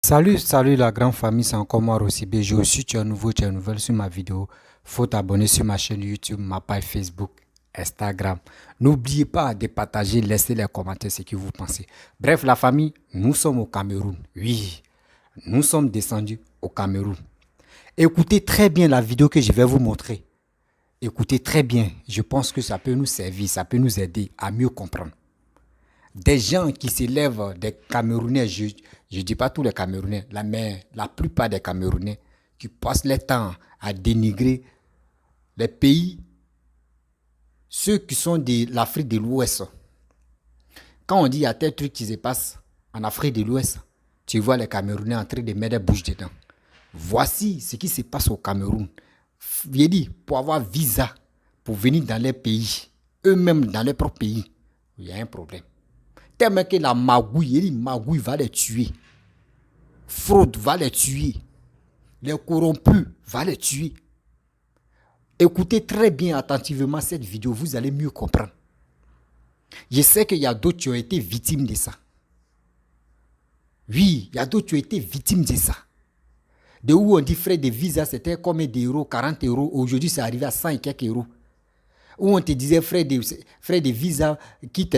Salut la grande famille, c'est encore moi Rossibé. Je suis tu es nouveau, tu es nouvelle sur ma vidéo. Faut t'abonner sur ma chaîne YouTube, ma page Facebook, Instagram. N'oubliez pas de partager, laisser les commentaires ce que vous pensez. Bref, la famille, nous sommes au Cameroun. Oui, nous sommes descendus au Cameroun. Écoutez très bien la vidéo que je vais vous montrer. Écoutez très bien. Je pense que ça peut nous servir, ça peut nous aider à mieux comprendre. Des gens qui s'élèvent, des Camerounais, je ne dis pas tous les Camerounais, mais la plupart des Camerounais qui passent leur temps à dénigrer les pays, ceux qui sont de l'Afrique de l'Ouest. Quand on dit il y a tel truc qui se passe en Afrique de l'Ouest, tu vois les Camerounais en train de mettre des bouches dedans. Voici ce qui se passe au Cameroun. Il dit, pour avoir visa, pour venir dans les pays, eux-mêmes dans leur propre pays, il y a un problème. Tellement que la magouille va les tuer. Fraude va les tuer. Les corrompus va les tuer. Écoutez très bien attentivement cette vidéo, vous allez mieux comprendre. Je sais qu'il y a d'autres qui ont été victimes de ça. Oui, il y a d'autres qui ont été victimes de ça. De où on dit frais de visa, c'était combien d'euros? 40 euros. Aujourd'hui, c'est arrivé à 100 et quelques euros. Où on te disait frais de visa quitte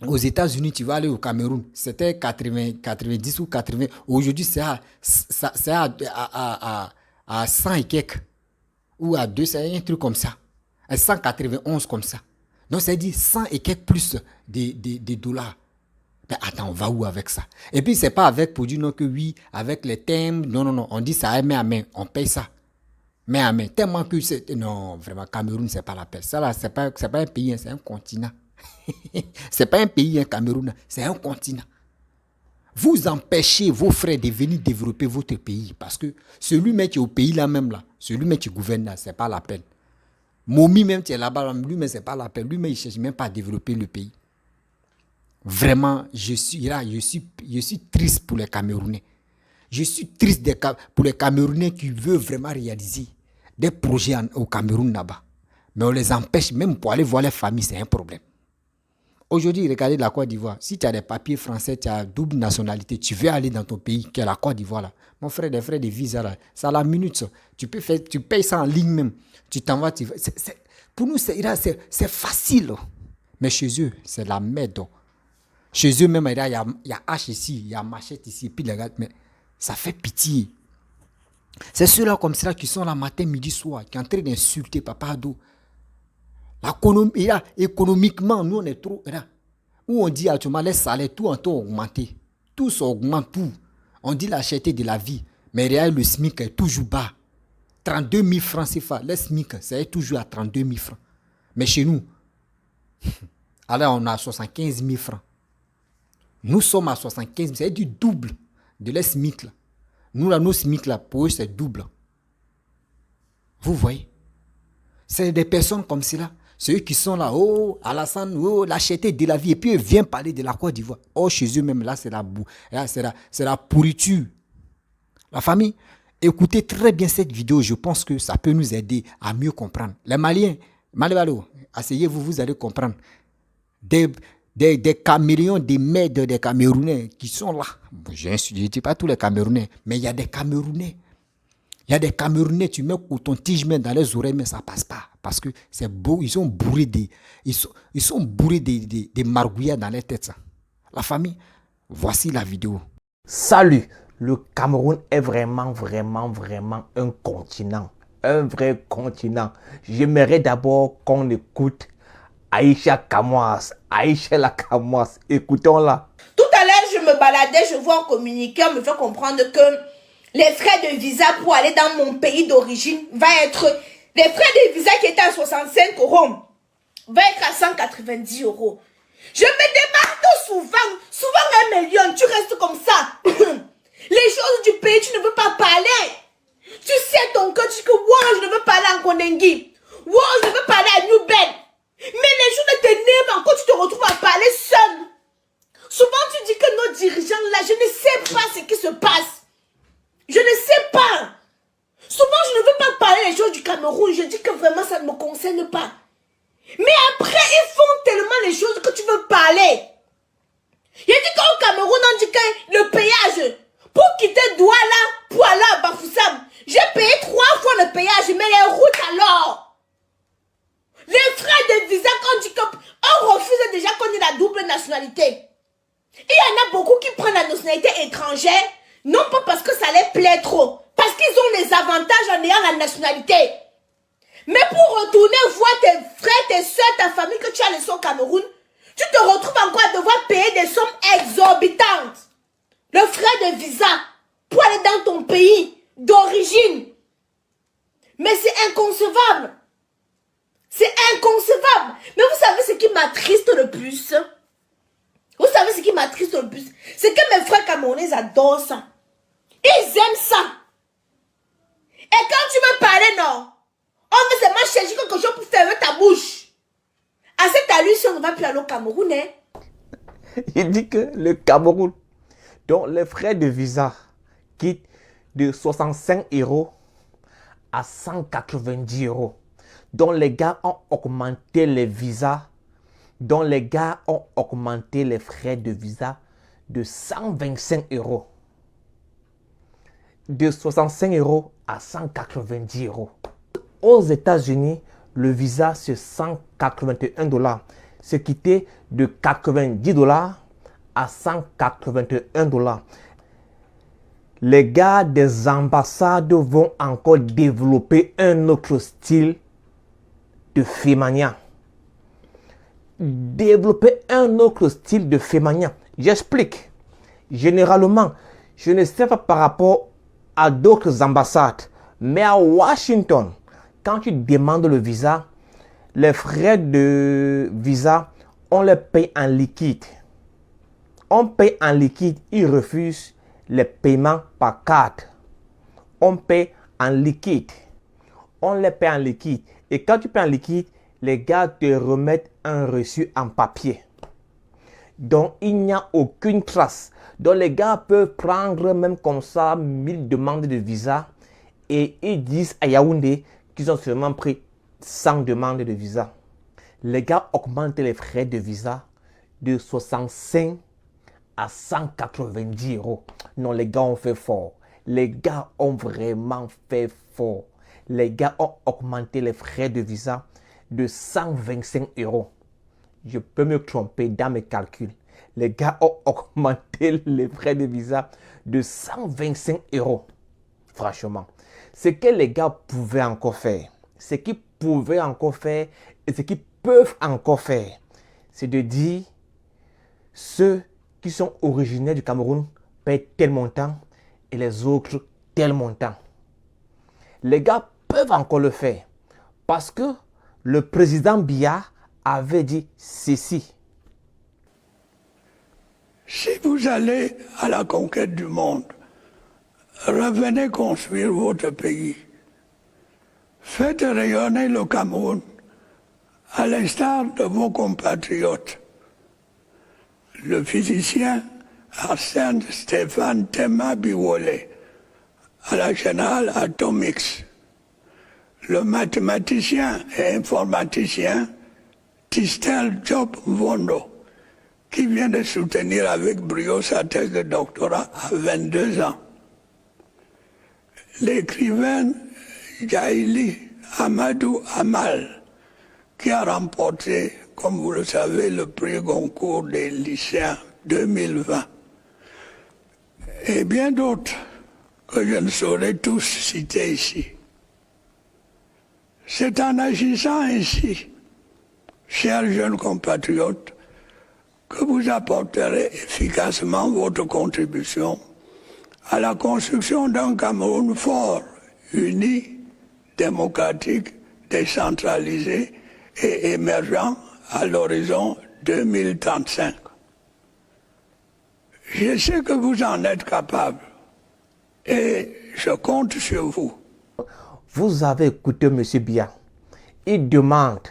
aux États-Unis, tu vas aller au Cameroun. C'était 90 ou 80. Aujourd'hui, c'est à 100 et quelques. Ou à 200, un truc comme ça. À 191 comme ça. Donc, ça dit 100 et quelques plus de dollars. Mais attends, on va où avec ça? Et puis, c'est pas avec pour dire non que oui, avec les thèmes. Non. On dit ça main à main. On paye ça. Main à main. Tellement que c'est... Non, vraiment, Cameroun, c'est pas la paix. Ça, là, c'est pas un pays, c'est un continent. C'est pas un pays, un Cameroun, c'est un continent. Vous empêchez vos frères de venir développer votre pays parce que celui même qui est au pays là même là, celui même qui gouverne là, c'est pas la peine. Momi même qui est là-bas, lui-même c'est pas la peine, lui-même il cherche même pas à développer le pays. Vraiment, je suis triste pour les Camerounais. Je suis triste pour les Camerounais qui veulent vraiment réaliser des projets au Cameroun là-bas. Mais on les empêche même pour aller voir les familles, c'est un problème. Aujourd'hui, regardez la Côte d'Ivoire. Si tu as des papiers français, tu as double nationalité, tu veux aller dans ton pays, qui est la Côte d'Ivoire là. Mon frère, des frais de visa là, ça à la minute ça. Tu payes ça en ligne même. Tu t'envoies. Pour nous, c'est facile. Mais chez eux, c'est la merde. Chez eux même, il y a hache ici, il y a machette ici, puis les gars, mais ça fait pitié. C'est ceux-là comme ça qui sont là matin, midi, soir, qui sont en train d'insulter Papa Ado. Économiquement, nous, on est trop... Où on dit actuellement, les salaires, tout en tout augmenté. Tout s'augmente, tout. On dit la cherté de la vie. Mais derrière, le SMIC est toujours bas. 32 000 francs CFA. Le SMIC, c'est toujours à 32 000 francs. Mais chez nous, alors on a 75 000 francs. Nous sommes à 75 000. C'est du double de les SMIC. Là. Nous, là, nos SMIC, là, pour eux, c'est double. Vous voyez? C'est des personnes comme cela. Ceux qui sont là, oh, Alassane, oh, la cherté de la vie. Et puis, ils viennent parler de la Côte d'Ivoire. Oh, chez eux même, là, c'est la boue. Là, c'est la pourriture. La famille, écoutez très bien cette vidéo. Je pense que ça peut nous aider à mieux comprendre. Les Maliens, Malibalo, asseyez-vous, vous allez comprendre. Des caméléons, des maîtres, des Camerounais qui sont là. Je ne dis pas tous les Camerounais, mais il y a des Camerounais. Il y a des Camerounais, tu mets coton-tige dans les oreilles, mais ça ne passe pas. Parce que c'est beau, ils sont bourrés des margouillas dans les têtes. Ça. La famille, voici la vidéo. Salut, le Cameroun est vraiment un continent. Un vrai continent. J'aimerais d'abord qu'on écoute Aïcha Kamoas. Aïcha la Kamoas. Écoutons-la. Tout à l'heure, je me baladais, je vois un communiqué, on me fait comprendre que les frais de visa pour aller dans mon pays d'origine va être... Les frais de visa qui étaient à 65 euros va être à 190 euros. Je me demande souvent 1 million, tu restes comme ça. Les choses du pays, tu ne veux pas parler. Tu sais ton cœur, tu dis que wow, je ne veux pas aller en Kondengi. Wow, je veux parler à New Ben. Mais les choses ne t'énervent encore, tu te retrouves à parler seul. Souvent, tu dis que nos dirigeants là, je ne sais pas ce qui se passe. Je ne sais pas. Souvent, je ne veux pas parler les choses du Cameroun. Je dis que vraiment, ça ne me concerne pas. Mais après, ils font tellement les choses que tu veux parler. Il dit qu'au Cameroun, on dit que le péage, pour étrangère, non pas parce que ça les plaît trop, parce qu'ils ont les avantages en ayant la nationalité. Mais pour retourner voir tes frères, tes soeurs, ta famille que tu as laissé au Cameroun, tu te retrouves encore à devoir payer des sommes exorbitantes. Le frais de visa pour aller dans ton pays d'origine. Mais c'est inconcevable. C'est inconcevable. Mais vous savez ce qui m'attriste le plus? Vous savez ce qui m'attriste le plus? C'est que mes frères camerounais adorent ça. Ils aiment ça. Et quand tu veux parler, non, on veut seulement chercher quelque chose pour fermer ta bouche. À cette allusion, on ne va plus aller au Cameroun. Hein? Il dit que le Cameroun, dont les frais de visa quittent de 65 € à 190 €, dont les gars ont augmenté les visas, dont les gars ont augmenté les frais de visa de 125 €. De 65 € à 190 €. Aux États-Unis, le visa c'est 181 $, ce qui était de 90 $ à 181 $. Les gars des ambassades vont encore développer un autre style de fémania. Développer un autre style de fémania. J'explique. Généralement, je ne sais pas par rapport à d'autres ambassades, mais à Washington, quand tu demandes le visa, les frais de visa, on les paye en liquide. On paye en liquide, ils refusent les paiements par carte. On paye en liquide. On les paye en liquide. Et quand tu payes en liquide, les gars te remettent un reçu en papier. Donc, il n'y a aucune trace. Donc, les gars peuvent prendre même comme ça 1000 demandes de visa et ils disent à Yaoundé qu'ils ont seulement pris 100 demandes de visa. Les gars augmentent les frais de visa de 65 à 190 €. Non, les gars ont fait fort. Les gars ont vraiment fait fort. Les gars ont augmenté les frais de visa de 125 €. Je peux me tromper dans mes calculs. Les gars ont augmenté les frais de visa de 125 €. Franchement, ce que les gars pouvaient encore faire, ce qu'ils pouvaient encore faire et ce qu'ils peuvent encore faire, c'est de dire ceux qui sont originaires du Cameroun payent tel montant et les autres tel montant. Les gars peuvent encore le faire parce que le président Biya avait dit ceci. Si vous allez à la conquête du monde, revenez construire votre pays. Faites rayonner le Cameroun, à l'instar de vos compatriotes. Le physicien Arsène Stéphane Tema Biwole, à la General Atomics. Le mathématicien et informaticien Tistel Job Vondo, qui vient de soutenir avec brio sa thèse de doctorat à 22 ans. L'écrivain Jaili Amadou Amal, qui a remporté, comme vous le savez, le prix Goncourt des lycéens 2020. Et bien d'autres que je ne saurais tous citer ici. C'est en agissant ainsi, chers jeunes compatriotes, que vous apporterez efficacement votre contribution à la construction d'un Cameroun fort, uni, démocratique, décentralisé et émergent à l'horizon 2035. Je sais que vous en êtes capable et je compte sur vous. Vous avez écouté M. Biya. Il demande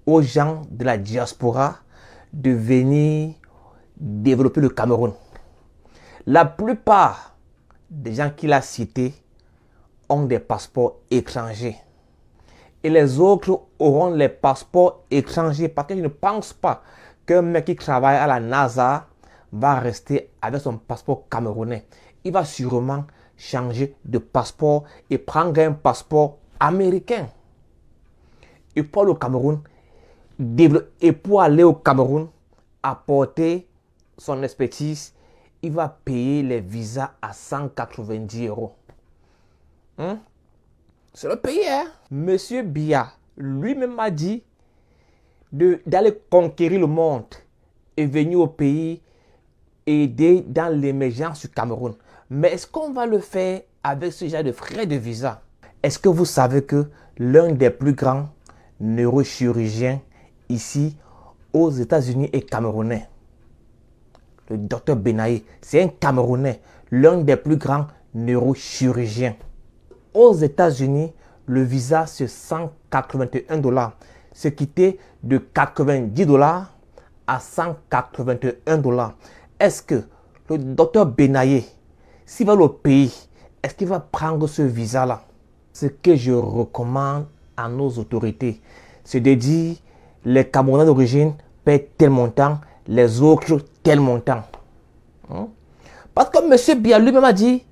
aux gens de la diaspora de venir développer le Cameroun. La plupart des gens qu'il a cités ont des passeports étrangers. Et les autres auront les passeports étrangers parce que je ne pense pas qu'un mec qui travaille à la NASA va rester avec son passeport camerounais. Il va sûrement changer de passeport et prendre un passeport américain. Et pour le Cameroun, et pour aller au Cameroun, apporter son expertise il va payer les visas à 190 euros. C'est le pays, hein? Monsieur Biya lui-même a dit d'aller conquérir le monde et venir au pays aider dans l'émergence du Cameroun. Mais est-ce qu'on va le faire avec ce genre de frais de visa? Est-ce que vous savez que l'un des plus grands neurochirurgiens ici aux États-Unis est camerounais? Le docteur Benaye, c'est un Camerounais, l'un des plus grands neurochirurgiens. Aux États-Unis, le visa c'est 181 $, ce qui était de 90 $ à 181 $. Est-ce que le docteur Benaye, s'il va au pays, est-ce qu'il va prendre ce visa-là? Ce que je recommande à nos autorités, c'est de dire les Camerounais d'origine paient tel montant, les autres tel montant. Parce que M. Biya lui-même a dit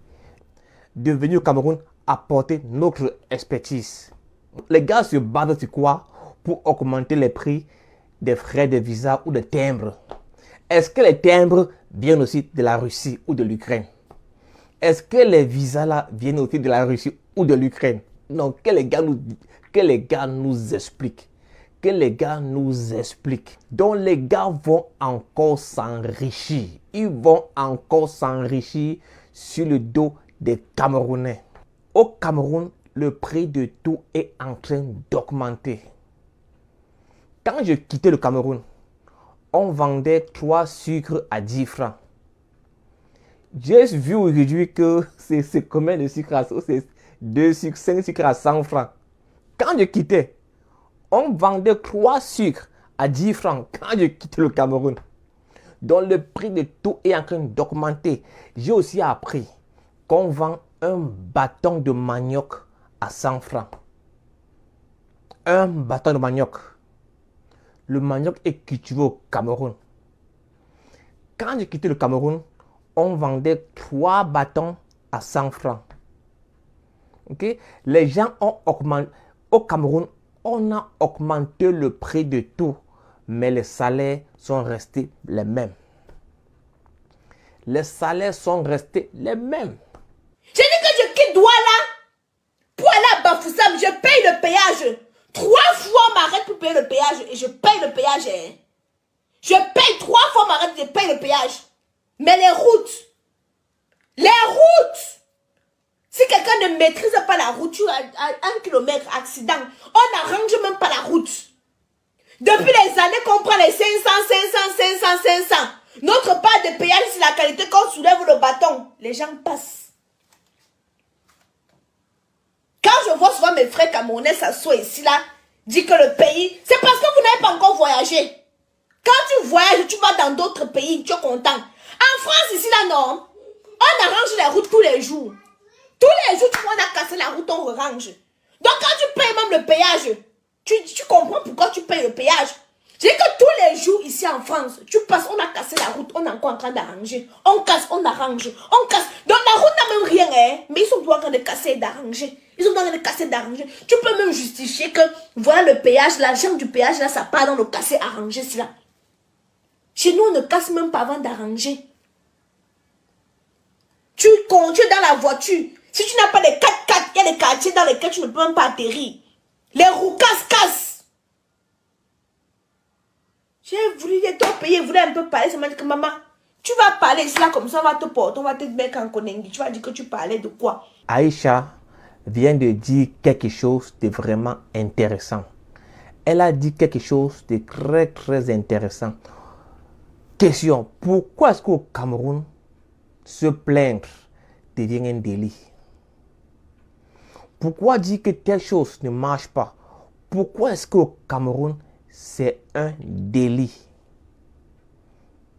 de venir au Cameroun apporter notre expertise. Les gars se basent sur quoi pour augmenter les prix des frais de visa ou de timbres? Est-ce que les timbres viennent aussi de la Russie ou de l'Ukraine? Est-ce que les visas là viennent aussi de la Russie ou de l'Ukraine? Non, que les gars nous expliquent. Que les gars nous expliquent. Donc les gars vont encore s'enrichir. Ils vont encore s'enrichir sur le dos des Camerounais. Au Cameroun, le prix de tout est en train d'augmenter. Quand je quittais le Cameroun, on vendait 3 sucres à 10 francs. J'ai vu aujourd'hui que c'est combien de sucres à 2 sucres, 5 sucres à 100 francs. Quand je quittais, on vendait 3 sucres à 10 francs quand je quittais le Cameroun. Donc le prix de tout est en train d'augmenter. J'ai aussi appris qu'on vend un bâton de manioc à 100 francs. Un bâton de manioc. Le manioc est cultivé au Cameroun. Quand j'ai quitté le Cameroun, on vendait 3 bâtons à 100 francs. Okay? Les gens ont augmenté. Au Cameroun, on a augmenté le prix de tout, mais les salaires sont restés les mêmes. Les salaires sont restés les mêmes. J'ai dit que je quitte Douala pour aller à Bafoussam, je paye le péage. 3 fois on m'arrête pour payer le péage et je paye le péage. Hein. Je paye 3 fois on m'arrête, je paye le péage. Mais les routes, si quelqu'un ne maîtrise pas la route, tu as 1 kilomètre accident, on n'arrange même pas la route. Depuis les années qu'on prend les 500, notre part de péage, c'est la qualité qu'on soulève le bâton. Les gens passent. Quand je vois souvent mes frères camerounais s'asseoir ici, là, dit que le pays, c'est parce que vous n'avez pas encore voyagé. Quand tu voyages, tu vas dans d'autres pays, tu es content. En France, ici, là, non. On arrange les routes tous les jours. Tous les jours, on a cassé la route, on range. Donc, quand tu payes même le péage, tu comprends pourquoi tu payes le péage. Je dis que tous les jours, ici en France, tu passes, on a cassé la route, on est encore en train d'arranger. On casse, on arrange, on casse. Donc, la route n'a même rien, hein. Mais ils sont en train de casser et d'arranger. Ils sont en train de casser et d'arranger. Tu peux même justifier que, voilà le péage, l'argent du péage, là, ça part dans le casser, arranger, cela. Chez nous, on ne casse même pas avant d'arranger. Tu conduis dans la voiture. Si tu n'as pas de 4x4, il y a des quartiers dans lesquels tu ne peux même pas atterrir. Les roues cassent. J'ai voulu dire ton pays, je voulais un peu parler. Ça m'a dit que maman, tu vas parler ici là comme ça, on va te porter, on va te mettre en Konengi. Tu vas dire que tu parlais de quoi? Aïcha vient de dire quelque chose de vraiment intéressant. Elle a dit quelque chose de très très intéressant. Question, pourquoi est-ce qu'au Cameroun, se plaindre devient un délit? Pourquoi dire que telle chose ne marche pas? Pourquoi est-ce qu'au Cameroun, c'est un délit?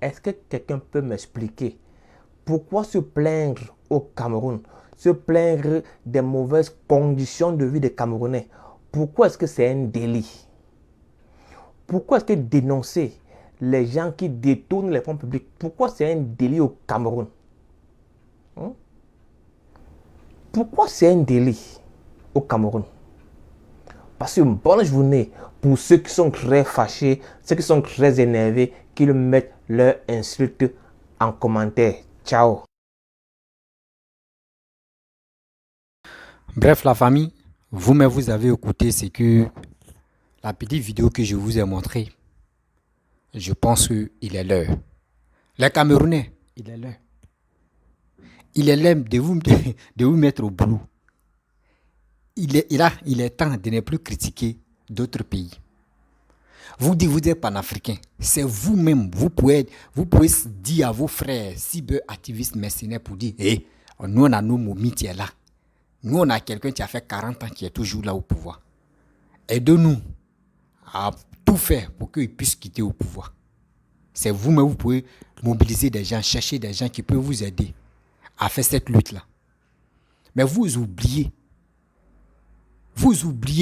Est-ce que quelqu'un peut m'expliquer pourquoi se plaindre au Cameroun, se plaindre des mauvaises conditions de vie des Camerounais? Pourquoi est-ce que c'est un délit? Pourquoi est-ce que dénoncer les gens qui détournent les fonds publics, pourquoi c'est un délit au Cameroun? Pourquoi c'est un délit au Cameroun? Passez une bonne journée pour ceux qui sont très fâchés, ceux qui sont très énervés, qui mettent leurs insultes en commentaire. Ciao. Bref, la famille, vous-même vous avez écouté ce que la petite vidéo que je vous ai montrée. Je pense qu'il est l'heure. Les Camerounais, il est l'heure. Il est l'heure de vous mettre au boulot. Il est temps de ne plus critiquer d'autres pays. Vous dites vous êtes panafricain. C'est vous-même. Vous pouvez dire à vos frères, cyber-activistes mercenaires pour dire, hey, nous on a nos momies qui est là. Nous on a quelqu'un qui a fait 40 ans qui est toujours là au pouvoir. Aidez-nous à tout faire pour qu'il puisse quitter au pouvoir. C'est vous-même, vous pouvez mobiliser des gens, chercher des gens qui peuvent vous aider à faire cette lutte-là. Mais vous oubliez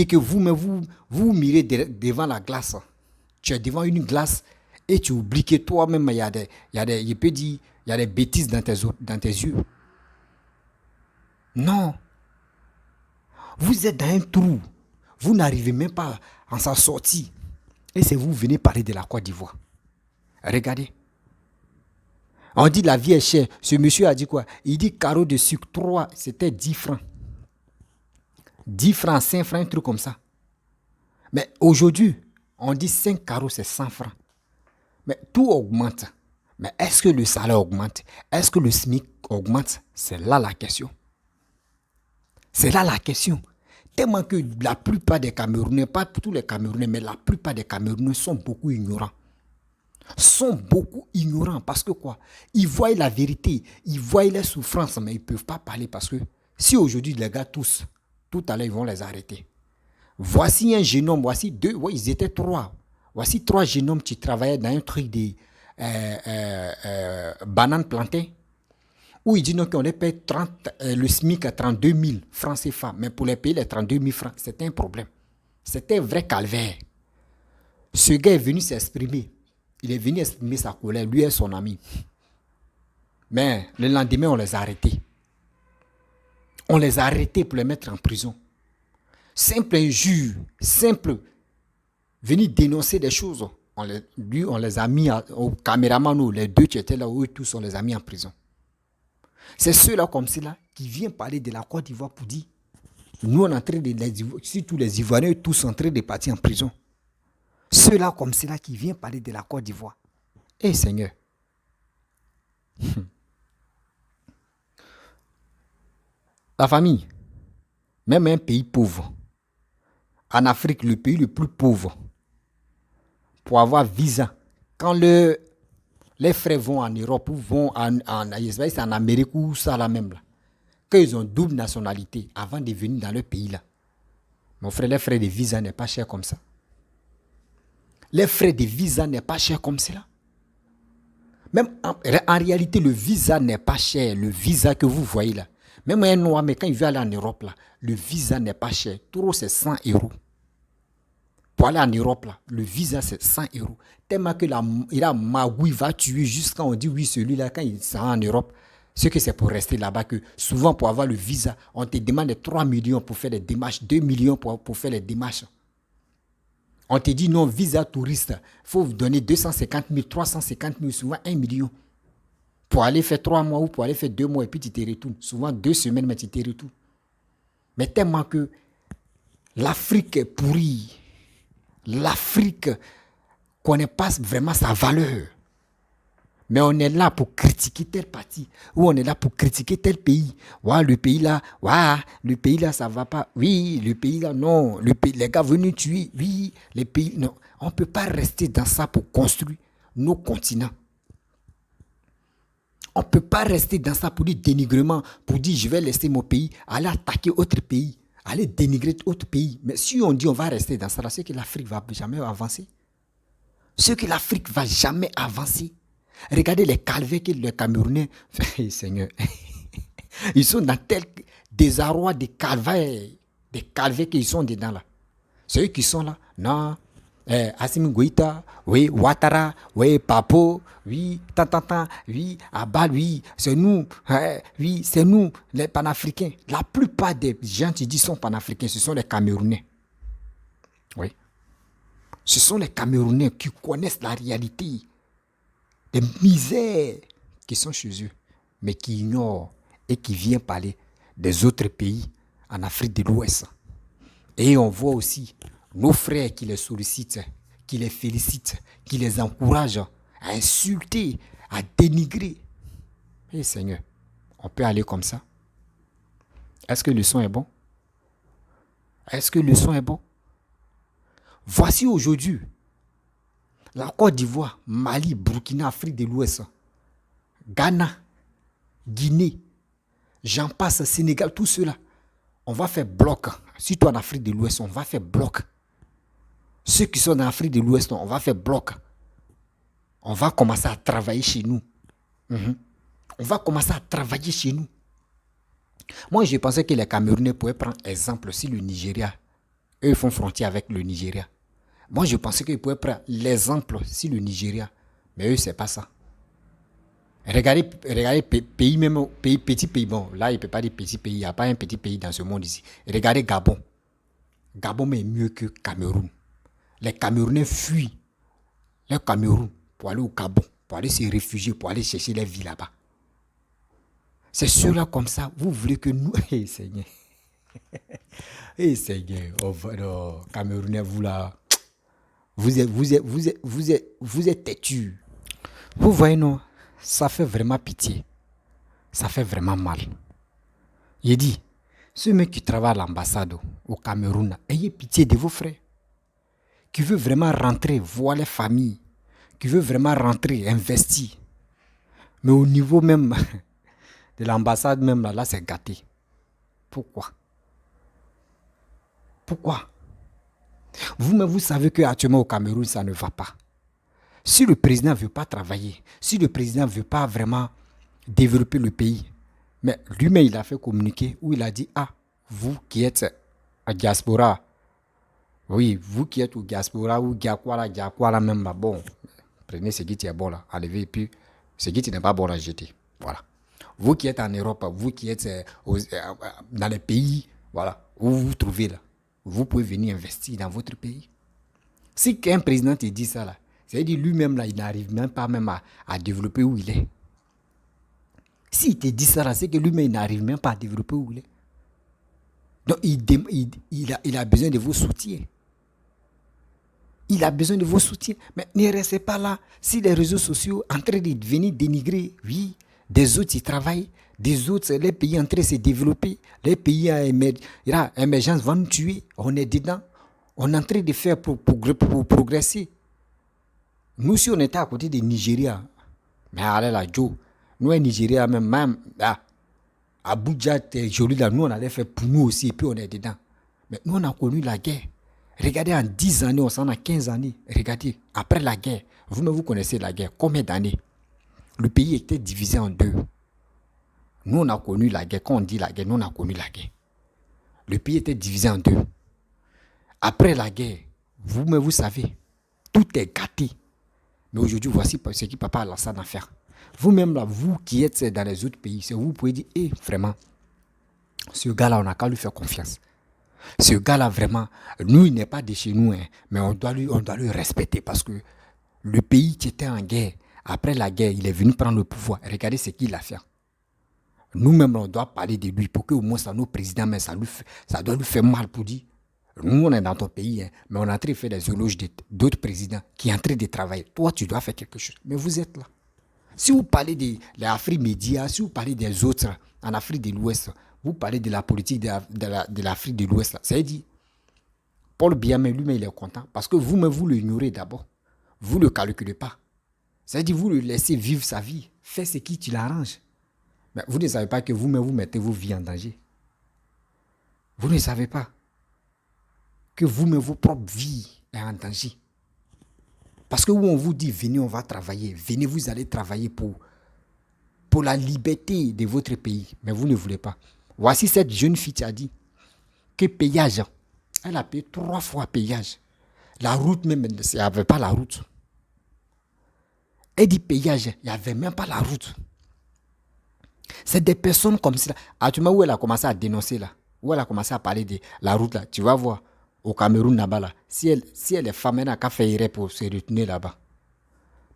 que vous-même, vous mirez devant la glace. Tu es devant une glace et tu oublies que toi-même, il y a des bêtises dans tes yeux. Non. Vous êtes dans un trou. Vous n'arrivez même pas à s'en sortir. Et c'est vous venez parler de la Côte d'Ivoire. Regardez. On dit la vie est chère. Ce monsieur a dit quoi? Il dit carreau de sucre 3, c'était 10 francs. 10 francs, 5 francs, un truc comme ça. Mais aujourd'hui, on dit 5 carreaux, c'est 100 francs. Mais tout augmente. Mais est-ce que le salaire augmente? Est-ce que le SMIC augmente? C'est là la question. C'est là la question. Tellement que la plupart des Camerounais, pas tous les Camerounais, mais la plupart des Camerounais sont beaucoup ignorants. Sont beaucoup ignorants parce que quoi? Ils voient la vérité, ils voient les souffrances, mais ils ne peuvent pas parler parce que si aujourd'hui les gars tous, tout à l'heure ils vont les arrêter. Voici un jeune homme, voici deux, ouais, ils étaient trois. Voici 3 jeunes hommes qui travaillaient dans un truc de bananes plantées. Où il dit non, qu'on les paye le SMIC à 32 000 francs CFA. Mais pour les payer les 32 000 francs, c'était un problème. C'était un vrai calvaire. Ce gars est venu s'exprimer. Il est venu exprimer sa colère, lui et son ami. Mais le lendemain, on les a arrêtés. On les a arrêtés pour les mettre en prison. Simple injure, simple. Venir dénoncer des choses. On les a mis au caméraman, les deux qui étaient là, eux tous, on les a mis en prison. C'est ceux-là comme ceux-là qui viennent parler de la Côte d'Ivoire pour dire, nous on est en train de, surtout les Ivoiriens, tous sont en train de partir en prison. Ceux-là comme ceux-là qui viennent parler de la Côte d'Ivoire. Eh Seigneur. La famille, même un pays pauvre, en Afrique, le pays le plus pauvre, pour avoir visa, quand les frères vont en Europe ou vont en Amérique ou ça là même là, qu'ils ont double nationalité avant de venir dans le pays là. Mon frère, les frais de visa n'est pas cher comme ça. Les frais de visa n'est pas cher comme cela. Même en réalité, le visa n'est pas cher. Le visa que vous voyez là. Même un noir, mais quand il veut aller en Europe là, le visa n'est pas cher. Trop c'est 100 €. Pour aller en Europe là, le visa c'est 100 €. Tellement que la magouille va tuer jusqu'à on dit oui, celui-là, quand il sera en Europe, ce que c'est pour rester là-bas, que souvent pour avoir le visa, on te demande 3 millions pour faire les démarches, 2 millions pour faire les démarches. On te dit non, visa touriste, il faut vous donner 250 000, 350 000, souvent 1 million. Pour aller faire 3 mois ou pour aller faire 2 mois et puis tu te retournes. Souvent 2 semaines, mais tu te retournes. Mais tellement que l'Afrique est pourrie. L'Afrique ne connaît pas vraiment sa valeur. Mais on est là pour critiquer tel parti. Ou on est là pour critiquer tel pays. Ouais, le pays là, ça ne va pas. Oui, le pays là, non. Les gars venus tuer. Oui, les pays, non. On ne peut pas rester dans ça pour construire nos continents. On ne peut pas rester dans ça pour dire dénigrement, pour dire je vais laisser mon pays, aller attaquer autre pays, aller dénigrer autre pays. Mais si on dit on va rester dans ça, c'est que l'Afrique ne va jamais avancer. C'est que l'Afrique ne va jamais avancer. Regardez les calvaires que les Camerounais, Seigneur, ils sont dans tel désarroi des calvaires qu'ils sont dedans là. C'est eux qui sont là. Non, Assimi Goïta, oui, Ouattara, oui, Papo, oui, Tantanta, oui, Abal, oui, c'est nous, oui, c'est nous, les panafricains. La plupart des gens qui disent sont panafricains, ce sont les Camerounais. Oui. Ce sont les Camerounais qui connaissent la réalité des misères qui sont chez eux. mais qui ignore et qui vient parler des autres pays en Afrique de l'Ouest. Et on voit aussi nos frères qui les sollicitent, qui les félicitent, qui les encouragent à insulter, à dénigrer. Eh Seigneur, on peut aller comme ça? Est-ce que le son est bon? Est-ce que le son est bon? Voici aujourd'hui la Côte d'Ivoire, Mali, Burkina, Afrique de l'Ouest, Ghana, Guinée, j'en passe, Sénégal, tout cela. On va faire bloc. Surtout en Afrique de l'Ouest, on va faire bloc. Ceux qui sont en Afrique de l'Ouest, on va faire bloc. On va commencer à travailler chez nous. On va commencer à travailler chez nous. Moi, je pensais que les Camerounais pouvaient prendre exemple si le Nigeria, eux font frontière avec le Nigeria. Moi, je pensais qu'ils pouvaient prendre l'exemple si le Nigeria, mais eux, c'est pas ça. Regardez, pays même, petit pays, bon, là, il ne peut pas dire petit pays, il n'y a pas un petit pays dans ce monde ici. Regardez Gabon. Gabon est mieux que Cameroun. Les Camerounais fuient le Cameroun pour aller au Gabon, pour aller se réfugier, pour aller chercher les vies là-bas. C'est ceux-là comme ça, vous voulez que nous... Hey Seigneur. Hey Seigneur, oh, non, Camerounais, vous là, vous êtes têtus. Vous voyez, non, ça fait vraiment pitié. Ça fait vraiment mal. Il dit, ceux mecs qui travaillent à l'ambassade au Cameroun, ayez pitié de vos frères. Qui veut vraiment rentrer, voir les familles. Qui veut vraiment rentrer, investir. Mais au niveau même de l'ambassade, même là c'est gâté. Pourquoi? Pourquoi? Vous-même, vous savez qu'actuellement au Cameroun, ça ne va pas. Si le président ne veut pas travailler, si le président ne veut pas vraiment développer le pays, mais lui-même, il a fait communiquer où il a dit, ah, vous qui êtes à diaspora, oui, vous qui êtes au diaspora ou diakwala même là, bon, prenez ce qui est bon là, enlevez, et puis ce qui n'est pas bon là, jetez. Voilà. Vous qui êtes en Europe, vous qui êtes dans les pays, voilà, où vous vous trouvez là, vous pouvez venir investir dans votre pays. Si un président te dit ça là, c'est-à-dire lui-même là, il n'arrive même pas même à développer où il est. S'il te dit ça là, c'est que lui-même il n'arrive même pas à développer où il est. Donc il a besoin de vos soutiens. Il a besoin de vos soutiens. Mais ne restez pas là. Si les réseaux sociaux sont en train de venir dénigrer, oui, des autres ils travaillent, des autres, les pays en train de se développer, les pays à émergence vont nous tuer, on est dedans, on est en train de faire pour progresser. Nous, si on était à côté de Nigeria, mais allez là, Joe, nous, Nigeria, même Abuja, c'est joli là, nous, on allait faire pour nous aussi, et puis on est dedans. Mais nous, on a connu la guerre. Regardez, en 10 années, on s'en a 15 années. Regardez, après la guerre, vous connaissez la guerre, combien d'années? Le pays était divisé en deux. Nous, on a connu la guerre. Quand on dit la guerre, nous, on a connu la guerre. Le pays était divisé en deux. Après la guerre, vous savez, tout est gâté. Mais aujourd'hui, voici ce que Papa Alassane a fait. Vous-même, là, vous qui êtes dans les autres pays, c'est vous pouvez dire, vraiment, ce gars-là, on n'a qu'à lui faire confiance. Ce gars-là, vraiment, nous, il n'est pas de chez nous, hein, mais on doit le respecter parce que le pays qui était en guerre, après la guerre, il est venu prendre le pouvoir. Regardez ce qu'il a fait. Nous-mêmes, on doit parler de lui pour qu'au moins ça, nos présidents, mais ça doit lui faire mal pour dire. Nous, on est dans ton pays, hein, mais on est en train de faire des éloges d'autres présidents qui sont en train de travailler. Toi, tu dois faire quelque chose. Mais vous êtes là. Si vous parlez de l'Afrique média, si vous parlez des autres en Afrique de l'Ouest, vous parlez de la politique de l'Afrique de l'Ouest, ça veut dire, Paul Biya, lui-même, il est content parce que vous-même, vous l'ignorez d'abord. Vous ne le calculez pas. Ça veut dire, vous le laissez vivre sa vie. Faites ce qui tu l'arrange. Mais vous ne savez pas que vous-même, vous mettez vos vies en danger. Vous ne savez pas que vous-même, vos propres vies sont en danger. Parce que où on vous dit, venez, on va travailler. Venez, vous allez travailler pour la liberté de votre pays. Mais vous ne voulez pas. Voici cette jeune fille qui a dit que payage, elle a payé 3 fois payage. La route même, il n'y avait pas la route. Elle dit payage, il n'y avait même pas la route. C'est des personnes comme ça. Actuellement, où elle a commencé à dénoncer là, où elle a commencé à parler de la route là, tu vas voir, au Cameroun là-bas là, si elle est femme, elle n'a qu'à faire pour se retourner là-bas.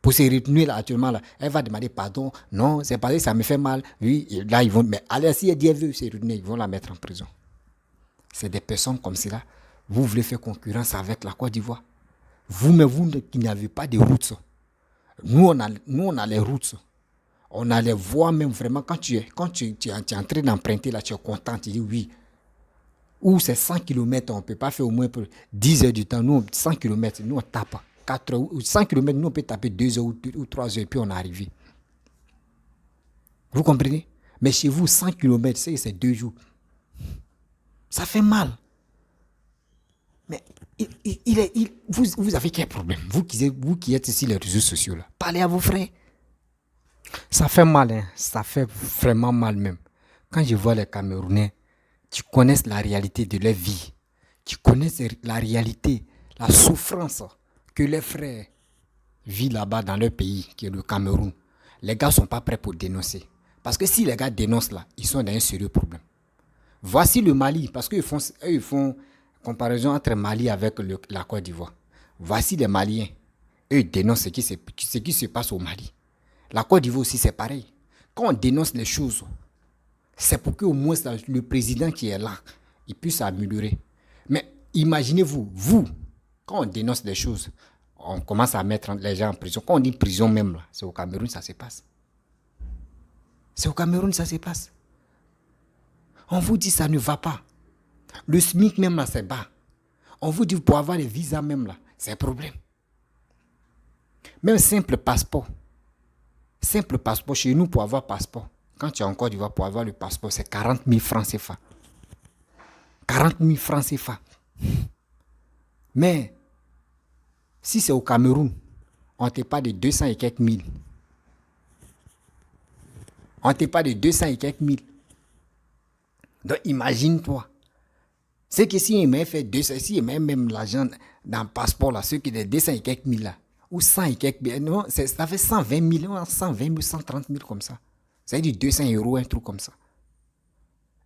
Pour se retenir là, actuellement, là, elle va demander pardon. Non, c'est parce que ça me fait mal. Oui, et là, ils vont. Mais allez, si elle dit elle veut se retenir, ils vont la mettre en prison. C'est des personnes comme cela. Vous voulez faire concurrence avec la Côte d'Ivoire. Vous, mais vous qui n'avez pas de routes. Nous, on a les routes. On a les voies même vraiment. Quand tu es en train d'emprunter là, tu es content, tu dis oui. Ou c'est 100 km, on ne peut pas faire au moins pour 10 heures du temps. Nous, 100 km, nous on tape. 4 heures, ou 100 km, nous on peut taper 2 heures ou 3 heures, puis on est arrivé. Vous comprenez? Mais chez vous, 100 km, c'est 2 jours. Ça fait mal. Mais vous avez quel problème? Vous qui êtes sur les réseaux sociaux, là, parlez à vos frères. Ça fait mal, hein? Ça fait vraiment mal même. Quand je vois les Camerounais qui connaissent la réalité de leur vie, qui connaissent la réalité, la souffrance que les frères vivent là-bas dans leur pays, qui est le Cameroun, les gars ne sont pas prêts pour dénoncer. Parce que si les gars dénoncent là, ils sont dans un sérieux problème. Voici le Mali, parce qu'ils font comparaison entre Mali avec la Côte d'Ivoire. Voici les Maliens. Eux dénoncent ce qui se passe au Mali. La Côte d'Ivoire aussi, c'est pareil. Quand on dénonce les choses, c'est pour qu'au moins le président qui est là, il puisse s'améliorer. Mais imaginez-vous, quand on dénonce des choses, on commence à mettre les gens en prison. Quand on dit prison même, là, c'est au Cameroun ça se passe. C'est au Cameroun ça se passe. On vous dit ça ne va pas. Le SMIC même là, c'est bas. On vous dit pour avoir les visas même là, c'est un problème. Même simple passeport chez nous pour avoir passeport. Quand tu es en Côte d'Ivoire pour avoir le passeport, c'est 40 000 francs CFA. 40 000 francs CFA. Mais si c'est au Cameroun, on ne te parle de 200 et quelques mille. On ne te parle de 200 et quelques mille. Donc imagine-toi. C'est que si il m'a fait 200, si il m'a même l'argent dans le passeport, là, ceux qui ont 200 et quelques mille, là, ou 100 et quelques mille, non, ça fait 120 millions, 120 000, 130 000 comme ça. Ça veut dire 200 €, un truc comme ça.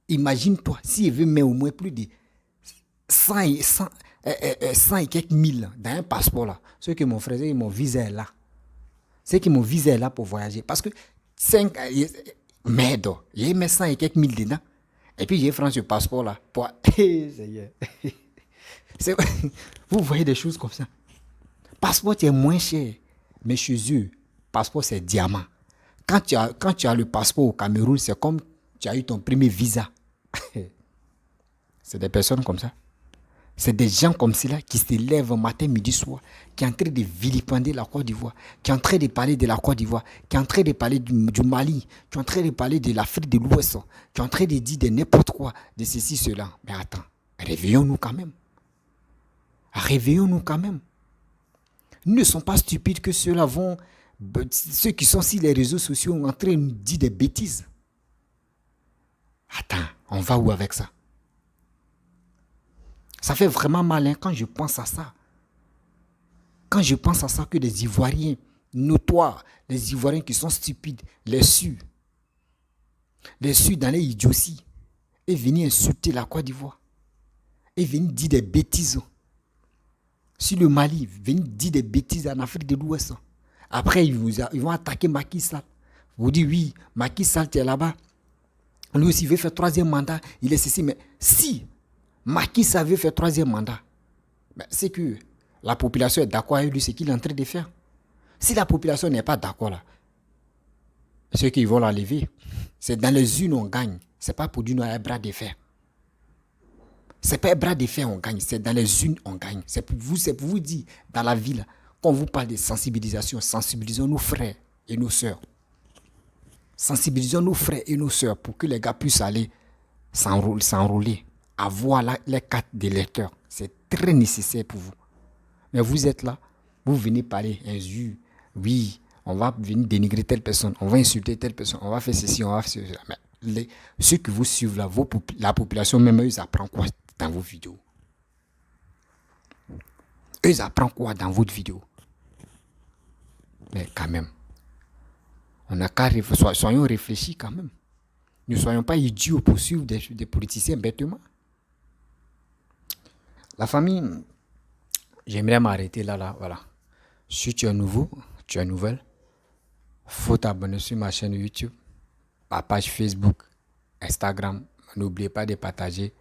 Imagine-toi, s'il veut mettre au moins plus de 100 et quelques mille dans un passeport là. Ceux qui m'ont fait, mon visa est là. Ceux qui m'ont visa est là pour voyager. Parce que merde, j'ai mis 100 et quelques mille dedans. Et puis j'ai franchi ce passeport là. Pour... Vous voyez des choses comme ça. Passeport est moins cher. Mais chez eux, passeport c'est diamant. Quand tu as le passeport au Cameroun, c'est comme tu as eu ton premier visa. C'est des personnes comme ça. C'est des gens comme cela qui se lèvent matin, midi, soir, qui sont en train de vilipender la Côte d'Ivoire, qui sont en train de parler de la Côte d'Ivoire, qui sont en train de parler du Mali, qui sont en train de parler de l'Afrique de l'Ouest, qui sont en train de dire de n'importe quoi, de ceci, cela. Mais attends, réveillons-nous quand même. Réveillons-nous quand même. Nous ne sommes pas stupides que ceux-là vont... Ceux qui sont sur les réseaux sociaux sont en train de nous dire des bêtises. Attends, on va où avec ça? Ça fait vraiment mal hein, quand je pense à ça. Quand je pense à ça que les Ivoiriens notoires, les Ivoiriens qui sont stupides, les Sud dans les idioties, et venir insulter la Côte d'Ivoire, et venir dire des bêtises. Sur le Mali, venir dire des bêtises en Afrique de l'Ouest. Après, ils vont attaquer Macky Sall. Vous dites oui, Macky Sall, tu es là-bas. Lui aussi, il veut faire troisième mandat. Il est ceci. Mais si Macky Sall veut faire troisième mandat, ben, c'est que la population est d'accord avec lui, ce qu'il est en train de faire. Si la population n'est pas d'accord là, ceux qui vont l'enlever, c'est dans les unes on gagne. Ce n'est pas pour dire un bras de fer. Ce n'est pas un bras de fer on gagne, c'est dans les unes on gagne. C'est pour vous dire, dans la ville, quand on vous parle de sensibilisation, sensibilisons nos frères et nos sœurs. Sensibilisons nos frères et nos sœurs pour que les gars puissent aller s'enrôler, avoir les cartes de lecteurs. C'est très nécessaire pour vous. Mais vous êtes là, vous venez parler, injure, oui, on va venir dénigrer telle personne, on va insulter telle personne, on va faire ceci, on va faire cela. Mais ceux qui vous suivent là, la population même, eux, ils apprennent quoi dans vos vidéos? Eux, ils apprennent quoi dans votre vidéo? Mais quand même, on n'a qu'à soyons réfléchis quand même. Ne soyons pas idiots pour suivre des politiciens bêtement. La famille, j'aimerais m'arrêter là, voilà. Si tu es nouveau, tu es nouvelle, faut t'abonner sur ma chaîne YouTube, ma page Facebook, Instagram. N'oubliez pas de partager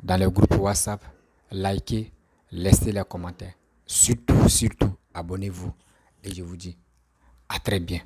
dans les groupes WhatsApp, likez, laissez les commentaires. Surtout, abonnez-vous. Et je vous dis à très bien.